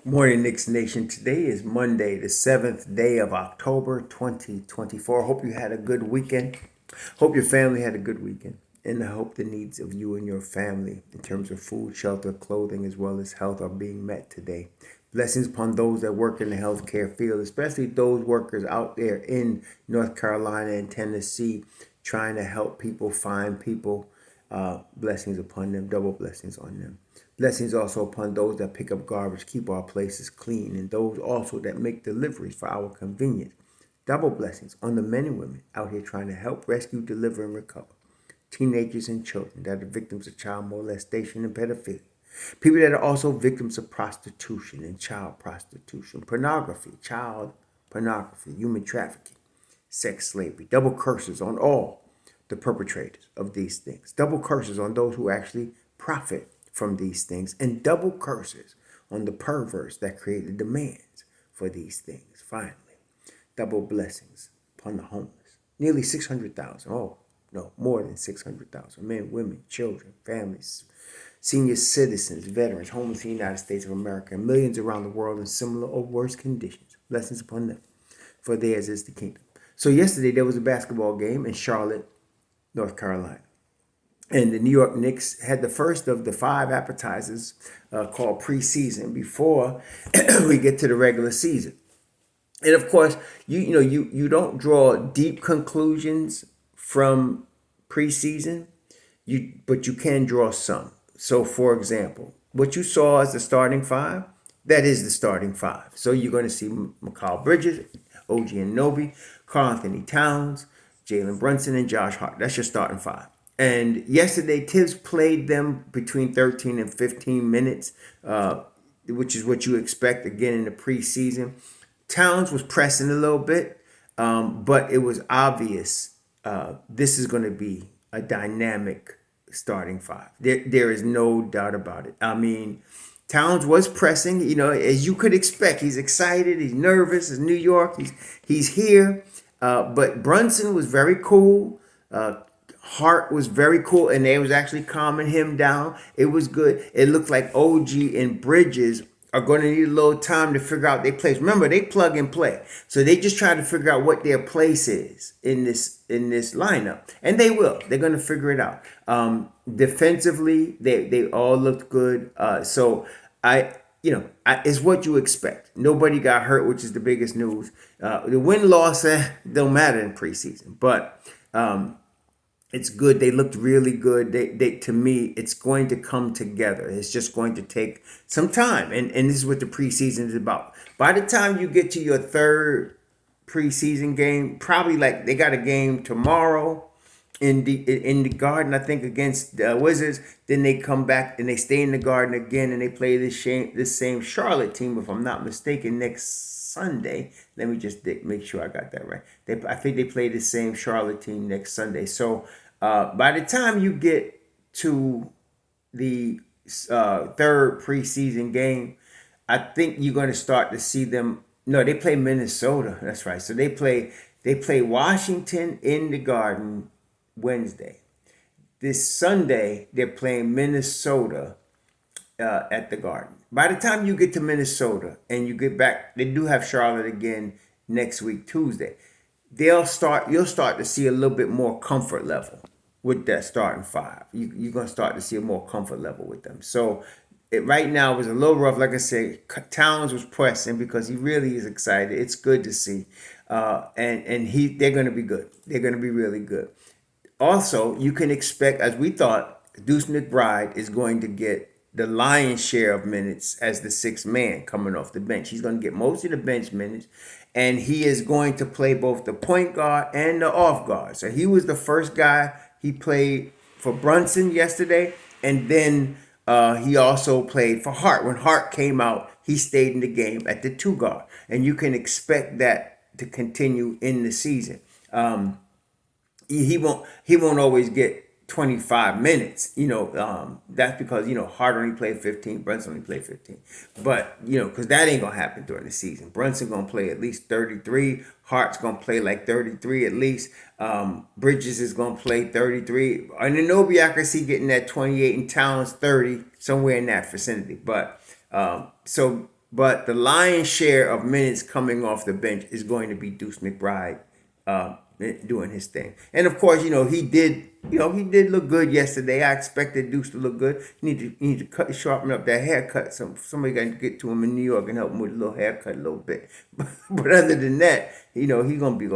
Morning, Knicks Nation. Today is Monday, the 7th day of October, 2024. Hope you had a good weekend. Hope your family had a good weekend. And I hope the needs of you and your family in terms of food, shelter, clothing, as well as health are being met today. Blessings upon those that work in the healthcare field, especially those workers out there in North Carolina and Tennessee trying to help people find people. Blessings upon them, double blessings on them. Blessings also upon those that pick up garbage, keep our places clean, and those also that make deliveries for our convenience. Double blessings on the men and women out here trying to help rescue, deliver, and recover teenagers and children that are victims of child molestation and pedophilia. People that are also victims of prostitution and child prostitution, pornography, child pornography, human trafficking, sex slavery. Double curses on all the perpetrators of these things. Double curses on those who actually profit from these things. And double curses on the perverts that create the demands for these things. Finally, double blessings upon the homeless. Nearly 600,000. Oh, no, more than 600,000. Men, women, children, families, senior citizens, veterans, homeless in the United States of America, and millions around the world in similar or worse conditions. Blessings upon them, for theirs is the kingdom. So yesterday there was a basketball game in Charlotte, North Carolina. And the New York Knicks had the first of the five appetizers called preseason before we get to the regular season. And of course, you don't draw deep conclusions from preseason, but you can draw some. So, for example, what you saw as the starting five, that is the starting five. So you're going to see Mikal Bridges, OG Anunoby, Karl Anthony Towns, Jalen Brunson, and Josh Hart. That's your starting five. And yesterday, Tibbs played them between 13 and 15 minutes, which is what you expect again in the preseason. Towns was pressing a little bit, but it was obvious this is going to be a dynamic starting five. There is no doubt about it. I mean, Towns was pressing, as you could expect. He's excited. He's nervous. It's New York. He's here. But Brunson was very cool. Hart was very cool, and they was actually calming him down. It was good. It looked like OG and Bridges are going to need a little time to figure out their place. Remember, they plug and play, so they just try to figure out what their place is in this lineup, and they will. They're going to figure it out. Defensively, they all looked good. So it's what you expect. Nobody got hurt, which is the biggest news. The win loss don't matter in preseason, but. It's good. They looked really good. They to me, it's going to come together. It's just going to take some time. And this is what the preseason is about. By the time you get to your third preseason game, probably like they got a game tomorrow in the Garden, I think, against the Wizards. Then they come back and they stay in the Garden again and they play this same Charlotte team, if I'm not mistaken, next Sunday. Let me just make sure I got that right. I think they play the same Charlotte team next Sunday. So by the time you get to the third preseason game, I think you're going to start to see them. No, they play Minnesota. That's right. So they play Washington in the Garden Wednesday. This Sunday they're playing Minnesota at the Garden. By the time you get to Minnesota and you get back, they do have Charlotte again next week, Tuesday. You'll start to see a little bit more comfort level with that starting five. You're going to start to see a more comfort level with them. So right now it was a little rough. Like I said, Towns was pressing because he really is excited. It's good to see. They're going to be good. They're going to be really good. Also, you can expect, as we thought, Deuce McBride is going to get the lion's share of minutes as the sixth man coming off the bench. He's going to get most of the bench minutes, and he is going to play both the point guard and the off guard. So he was the first guy. He played for Brunson yesterday, and then he also played for Hart. When Hart came out, he stayed in the game at the two guard, and you can expect that to continue in the season. He won't always get 25 minutes. That's because Hart only played 15, Brunson only played 15. But because that ain't gonna happen during the season. Brunson gonna play at least 33. Hart's gonna play like 33 at least. Bridges is gonna play 33. And Anunoby, I can see getting that 28, and Towns 30, somewhere in that vicinity. But so but the lion's share of minutes coming off the bench is going to be Deuce McBride doing his thing. And of course, he did look good yesterday. I expected Deuce to look good. You need to sharpen up that haircut. Somebody got to get to him in New York and help him with a little haircut a little bit. But other than that, he's gonna be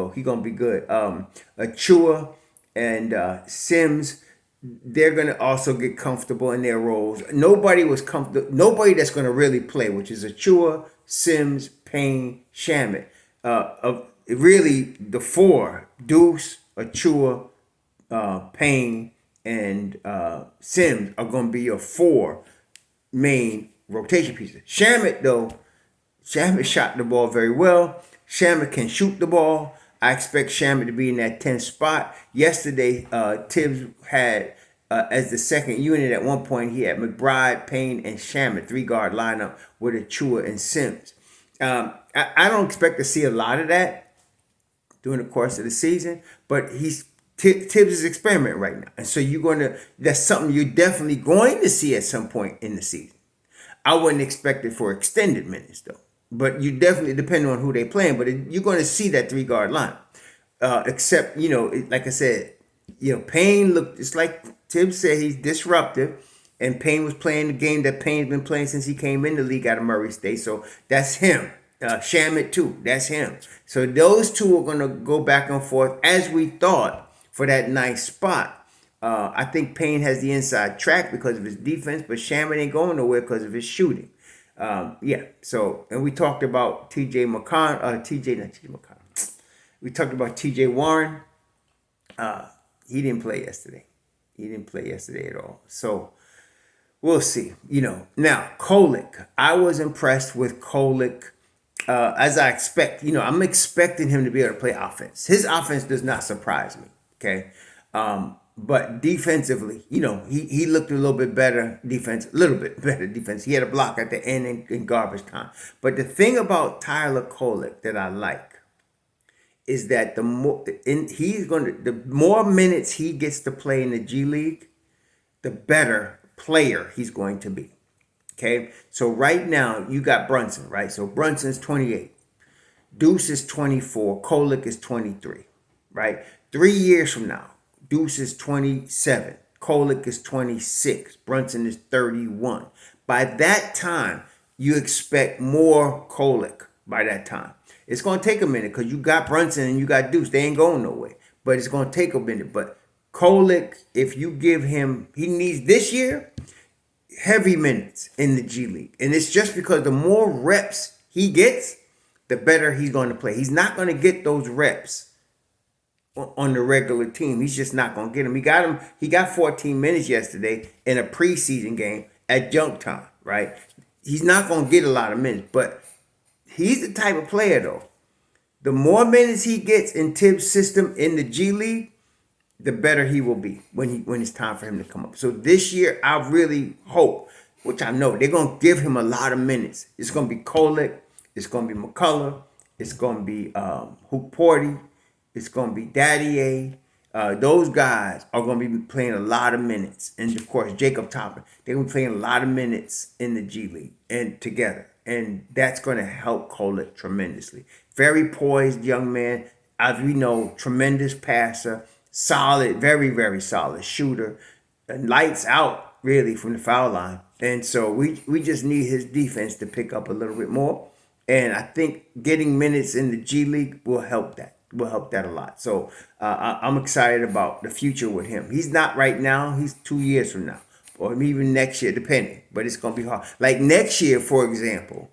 good. Achua and Sims, they're gonna also get comfortable in their roles. Nobody was comfortable. Nobody that's gonna really play, which is Achua, Sims, Payne, Shamet. Of really the four: Deuce, Achua, Payne, and Sims are gonna be your four main rotation pieces. Shamet shot the ball very well. Shamet can shoot the ball. I expect Shamet to be in that 10th spot. Yesterday, Tibbs had, as the second unit at one point, he had McBride, Payne, and Shamet, 3-guard lineup with Achua and Sims. I don't expect to see a lot of that during the course of the season, but Tibbs is experimenting right now. And so that's something you're definitely going to see at some point in the season. I wouldn't expect it for extended minutes though. But you definitely, depending on who they playing, but you're going to see that 3-guard line. Except, like I said, Payne looked, it's like Tibbs said, he's disruptive. And Payne was playing the game that Payne's been playing since he came in the league out of Murray State. So that's him. Shamet too, that's him. So those two are going to go back and forth as we thought for that nice spot. I think Payne has the inside track because of his defense, but Shamet ain't going nowhere because of his shooting. So, and we talked about we talked about TJ Warren. He didn't play yesterday. He didn't play yesterday at all. So we'll see. Now Kolek. I was impressed with Kolek. As I expect, I'm expecting him to be able to play offense. His offense does not surprise me. Okay. But defensively, he looked a little bit better defense. He had a block at the end in garbage time. But the thing about Tyler Kolek that I like is that the more minutes he gets to play in the G League, the better player he's going to be. Okay, so right now you got Brunson, right? So Brunson's 28, Deuce is 24, Kolek is 23, right? 3 years from now, Deuce is 27, Kolek is 26, Brunson is 31. By that time, you expect more Kolek by that time. It's going to take a minute because you got Brunson and you got Deuce. They ain't going nowhere, but it's going to take a minute. But Kolek, if you give him, he needs this year, heavy minutes in the G League. And it's just because the more reps he gets, the better he's going to play. He's not going to get those reps on the regular team. He's just not going to get them. He got 14 minutes yesterday in a preseason game at junk time, right? He's not going to get a lot of minutes, but he's the type of player though. The more minutes he gets in Tibbs' system in the G League, the better he will be when it's time for him to come up. So this year, I really hope, which I know, they're going to give him a lot of minutes. It's going to be Kolek. It's going to be McCullough. It's going to be Hoop Porty. It's going to be Daddy A. Those guys are going to be playing a lot of minutes. And, of course, Jacob Toppin. They're going to be playing a lot of minutes in the G League and together. And that's going to help Kolek tremendously. Very poised young man. As we know, tremendous passer. Solid, very, very solid shooter. Lights out, really, from the foul line. And so we just need his defense to pick up a little bit more. And I think getting minutes in the G League will help that. Will help that a lot. So I'm excited about the future with him. He's not right now. He's 2 years from now. Or even next year, depending. But it's going to be hard. Like next year, for example,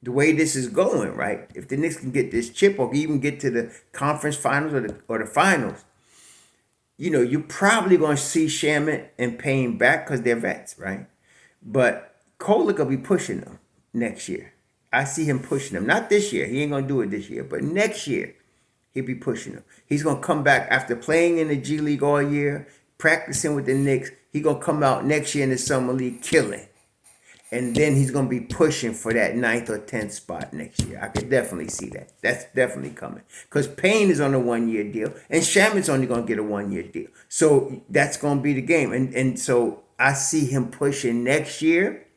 the way this is going, right? If the Knicks can get this chip or even get to the conference finals or the finals, you're probably going to see Shamet and Payne back because they're vets, right? But Kolek will be pushing them next year. I see him pushing them. Not this year. He ain't going to do it this year. But next year, he'll be pushing them. He's going to come back after playing in the G League all year, practicing with the Knicks. He's going to come out next year in the Summer League killing. And then he's going to be pushing for that 9th or 10th spot next year. I could definitely see that. That's definitely coming. Because Payne is on a 1-year deal. And Shamet's only going to get a 1-year deal. So that's going to be the game. And so I see him pushing next year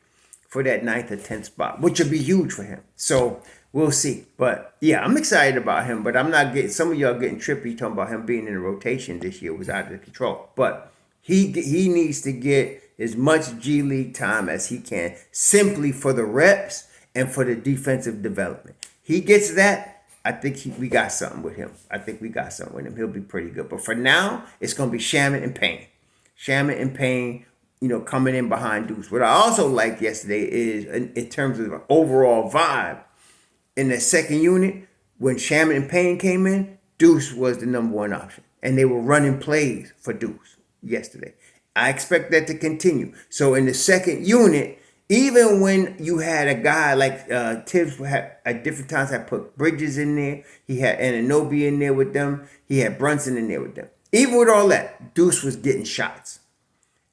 for that ninth or 10th spot, which would be huge for him. So we'll see. But yeah, I'm excited about him, but I'm not getting, some of y'all getting trippy talking about him being in the rotation this year was out of control. But he needs to get as much G League time as he can, simply for the reps and for the defensive development. He gets that, I think we got something with him. I think we got something with him. He'll be pretty good. But for now, it's going to be Shamet and Payne. Shamet and Payne, coming in behind Deuce. What I also liked yesterday is, in terms of overall vibe, in the second unit, when Shamet and Payne came in, Deuce was the number one option. And they were running plays for Deuce yesterday. I expect that to continue. So in the second unit, even when you had a guy like Tibbs had, at different times had put Bridges in there, he had Anunoby in there with them, he had Brunson in there with them. Even with all that, Deuce was getting shots.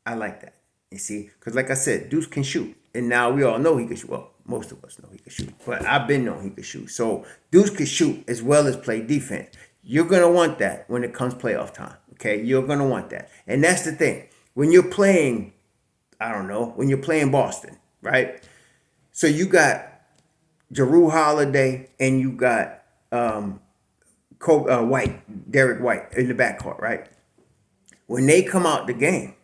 I like that. You see, because like I said, Deuce can shoot, and now we all know he can shoot. Well, most of us know he can shoot, but I've been known he can shoot. So Deuce can shoot as well as play defense. You're gonna want that when it comes playoff time. Okay, you're gonna want that, and that's the thing. When you're playing, I don't know, when you're playing Boston, right? So you got Jrue Holiday and you got Derek White in the backcourt, right? When they come out the game,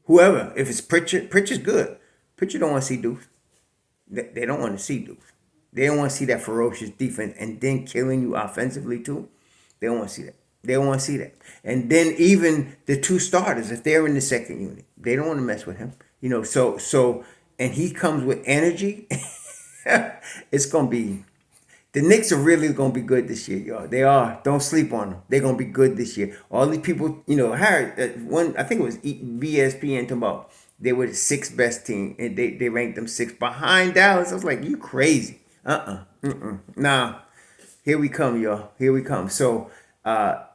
whoever, if it's Pritchard's good. Pritchard don't want to see Deuce. They don't want to see Deuce. They don't want to see that ferocious defense and then killing you offensively too. They don't want to see that. They don't want to see that. And then even the two starters, if they're in the second unit, they don't want to mess with him. So and he comes with energy. It's gonna be, the Knicks are really gonna be good this year, y'all. They are. Don't sleep on them. They're gonna be good this year. All these people, Harry, one, I think it was BSPN talking about they were the sixth best team, and they ranked them sixth behind Dallas. I was like, you crazy? Nah. Here we come, y'all. Here we come. So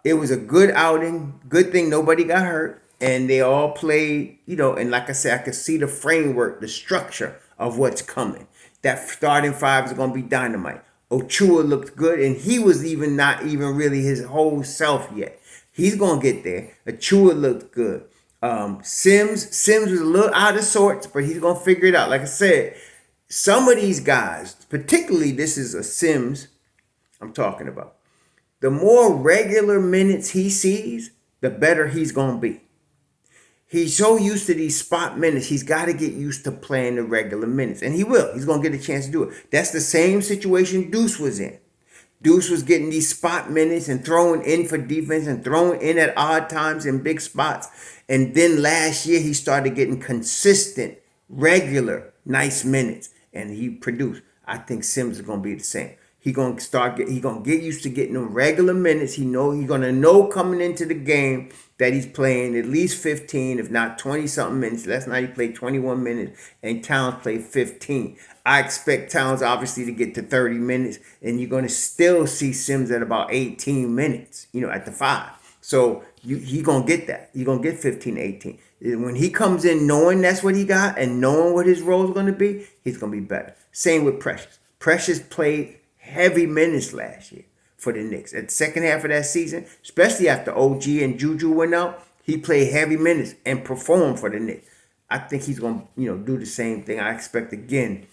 it was a good outing. Good thing nobody got hurt, and they all played. And like I said, I could see the framework, the structure of what's coming. That starting five is gonna be dynamite. Ochua looked good, and he was not even really his whole self yet. He's gonna get there. Ochua looked good. Sims was a little out of sorts, but he's gonna figure it out. Like I said, some of these guys, particularly this is a Sims I'm talking about. The more regular minutes he sees, the better he's gonna be. He's so used to these spot minutes, he's got to get used to playing the regular minutes. And he will. He's going to get a chance to do it. That's the same situation Deuce was in. Deuce was getting these spot minutes and throwing in for defense and throwing in at odd times in big spots. And then last year, he started getting consistent, regular, nice minutes. And he produced. I think Sims is going to be the same. He's going to get used to getting them regular minutes. He's going to know coming into the game that he's playing at least 15, if not 20-something minutes. Last night he played 21 minutes, and Towns played 15. I expect Towns, obviously, to get to 30 minutes, and you're going to still see Sims at about 18 minutes, at the 5. So he's going to get that. You're going to get 15, 18. When he comes in knowing that's what he got and knowing what his role is going to be, he's going to be better. Same with Precious. Precious played heavy minutes last year for the Knicks. At the second half of that season, especially after OG and Juju went out, he played heavy minutes and performed for the Knicks. I think he's going to, do the same thing. I expect, again,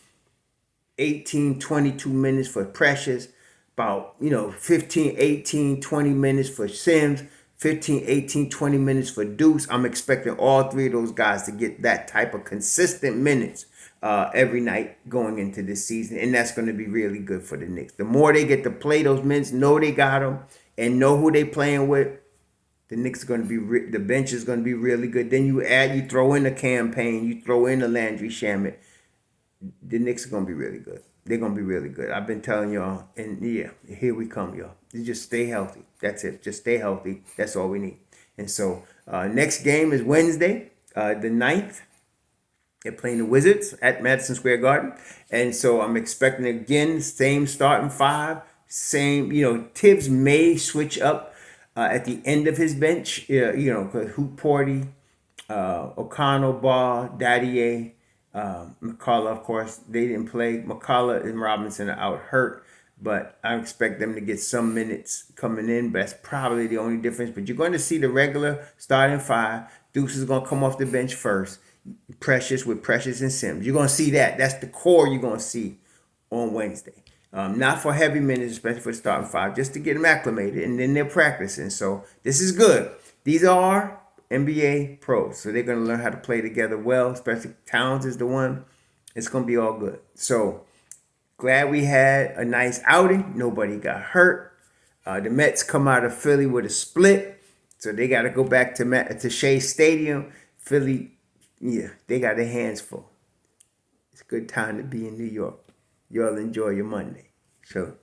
18, 22 minutes for Precious, about, 15, 18, 20 minutes for Sims, 15, 18, 20 minutes for Deuce. I'm expecting all three of those guys to get that type of consistent minutes every night going into this season, and that's going to be really good for the Knicks. The more they get to play those minutes, know they got them, and know who they playing with, the Knicks are going to be, the bench is going to be really good. Then you throw in the campaign, you throw in the Landry, Shamet, the Knicks are going to be really good. They're going to be really good. I've been telling y'all, and yeah, here we come, y'all. You just stay healthy. That's it. Just stay healthy. That's all we need. And so next game is Wednesday, the 9th. They're playing the Wizards at Madison Square Garden. And so I'm expecting, again, same starting 5. Same, Tibbs may switch up at the end of his bench. Because Hoop Porty, O'Connell, Ball, Daddier, McCullough, of course, they didn't play. McCullough and Robinson are out hurt. But I expect them to get some minutes coming in. But that's probably the only difference. But you're going to see the regular starting 5. Deuce is going to come off the bench first. Precious with Precious and Sims. You're gonna see that. That's the core you're gonna see on Wednesday. Not for heavy minutes, especially for the starting five, just to get them acclimated, and then they're practicing. So this is good. These are NBA pros, so they're gonna learn how to play together well. Especially Towns is the one. It's gonna be all good. So glad we had a nice outing. Nobody got hurt. The Mets come out of Philly with a split, so they got to go back to Shea Stadium. Philly, yeah, they got their hands full. It's a good time to be in New York. Y'all enjoy your Monday. So.